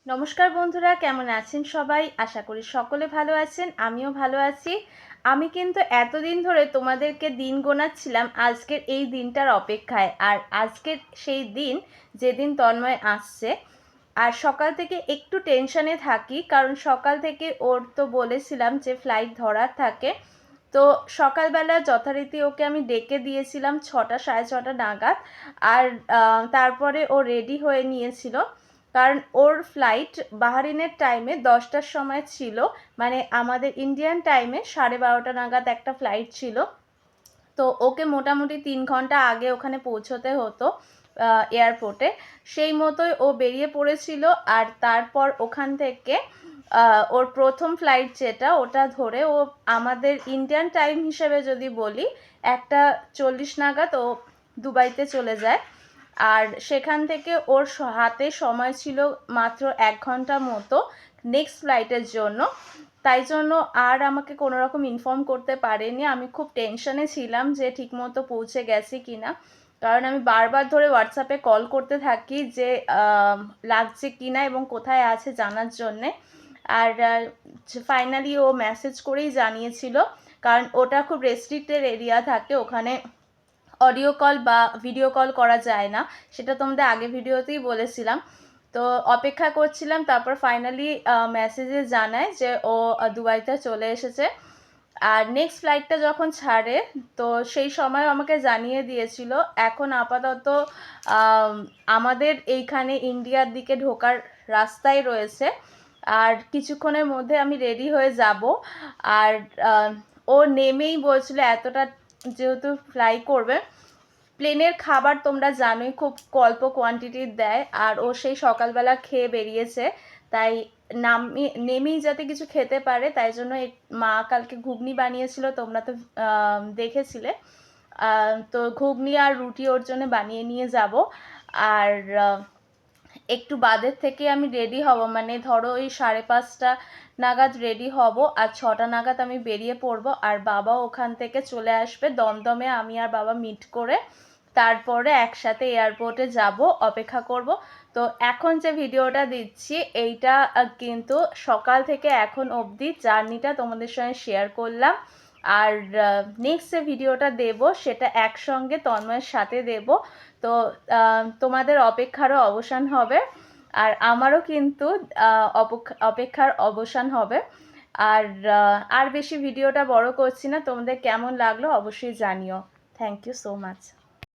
নমস্কার বন্ধুরা, কেমন আছেন সবাই? আশা করি সকলে ভালো আছেন, আমিও ভালো আছি। আমি কিন্তু এতদিন ধরে তোমাদেরকে দিন গোনাচ্ছিলাম আজকের এই দিনটার অপেক্ষায়। আর আজকের সেই দিন যেদিন তন্ময় আসছে। আর সকাল থেকে একটু টেনশনে থাকি, কারণ সকাল থেকে ওর তো বলেছিলাম যে ফ্লাইট ধরার থাকে। তো সকালবেলা যথারীতি ওকে আমি ডেকে দিয়েছিলাম 6টা 6:30 নাগাদ। আর তারপরে ও রেডি হয়ে নিয়েছিল, কারণ ওর ফ্লাইট বাহারিনের টাইমে 10টার সময় ছিল, মানে আমাদের ইন্ডিয়ান টাইমে 12:30 নাগাদ একটা ফ্লাইট ছিল। তো ওকে মোটামুটি 3 ঘন্টা আগে ওখানে পৌঁছতে হতো এয়ারপোর্টে। সেই মতোই ও বেরিয়ে পড়েছিল। আর তারপর ওখান থেকে ওর প্রথম ফ্লাইট যেটা, ওটা ধরে ও আমাদের ইন্ডিয়ান টাইম হিসেবে যদি বলি 1:40 নাগাদ ও দুবাইতে চলে যায়। আর সেখান থেকে ওর হাতে সময় ছিল মাত্র 1 ঘন্টা মতো নেক্সট ফ্লাইটের জন্য। তাই জন্য আর আমাকে কোনো রকম ইনফর্ম করতে পারেনি। আমি খুব টেনশনে ছিলাম যে ঠিকমতো পৌঁছে গেছি কিনা, কারণ আমি বারবার ধরে হোয়াটসঅ্যাপে কল করতে থাকি যে লাগছে কিনা এবং কোথায় আছে জানার জন্যে। আর ফাইনালি ও মেসেজ করেই জানিয়েছিল, কারণ ওটা খুব রেস্ট্রিক্টেড এরিয়া থাকে, ওখানে অডিও কল বা ভিডিও কল করা যায় না। সেটা তোমাদের আগে ভিডিওতেই বলেছিলাম। তো অপেক্ষা করছিলাম, তারপর ফাইনালি মেসেজে জানায় যে ও দুবাইতে চলে এসেছে। আর নেক্সট ফ্লাইটটা যখন ছাড়ে, তো সেই সময় আমাকে জানিয়ে দিয়েছিল এখন আপাতত আমাদের এইখানে ইন্ডিয়ার দিকে ঢোকার রাস্তায় রয়েছে, আর কিছুক্ষণের মধ্যে আমি রেডি হয়ে যাব। আর ও নেমেই বলছিল, এতটা যেহেতু ফ্লাই করবে, প্লেনের খাবার তোমরা জানোই খুব অল্প কোয়ান্টিটির দেয়, আর ও সেই সকালবেলা খেয়ে বেরিয়েছে। তাই নেমেই যাতে কিছু খেতে পারে, তাই জন্য মা কালকে ঘুগনি বানিয়েছিল, তোমরা তো দেখেছিলে। তো ঘুগনি আর রুটি ওর জন্য বানিয়ে নিয়ে যাব। আর একটু বাদের থেকে আমি রেডি হব, মানে ধরো ওই 5:30 নাগাদ রেডি হব, আর 6টা নাগাদ আমি বেরিয়ে পড়বো। আর বাবা ওখান থেকে চলে আসবে দমদমে, আমি আর বাবা মিট করে তারপরে একসাথে এয়ারপোর্টে যাব, অপেক্ষা করব। তো এখন যে ভিডিওটা দিচ্ছি এইটা কিন্তু সকাল থেকে এখন অবধি জার্নিটা তোমাদের সঙ্গে শেয়ার করলাম। আর নেক্সট যে ভিডিওটা দেব সেটা একসঙ্গে তন্ময়ের সাথে দেব। তো তোমাদের অপেক্ষারও অবসান হবে, আর আমারও কিন্তু অপেক্ষার অবসান হবে। আর বেশি ভিডিওটা বড় করছি না, তোমাদের কেমন লাগলো অবশ্যই জানিও। Thank you so much.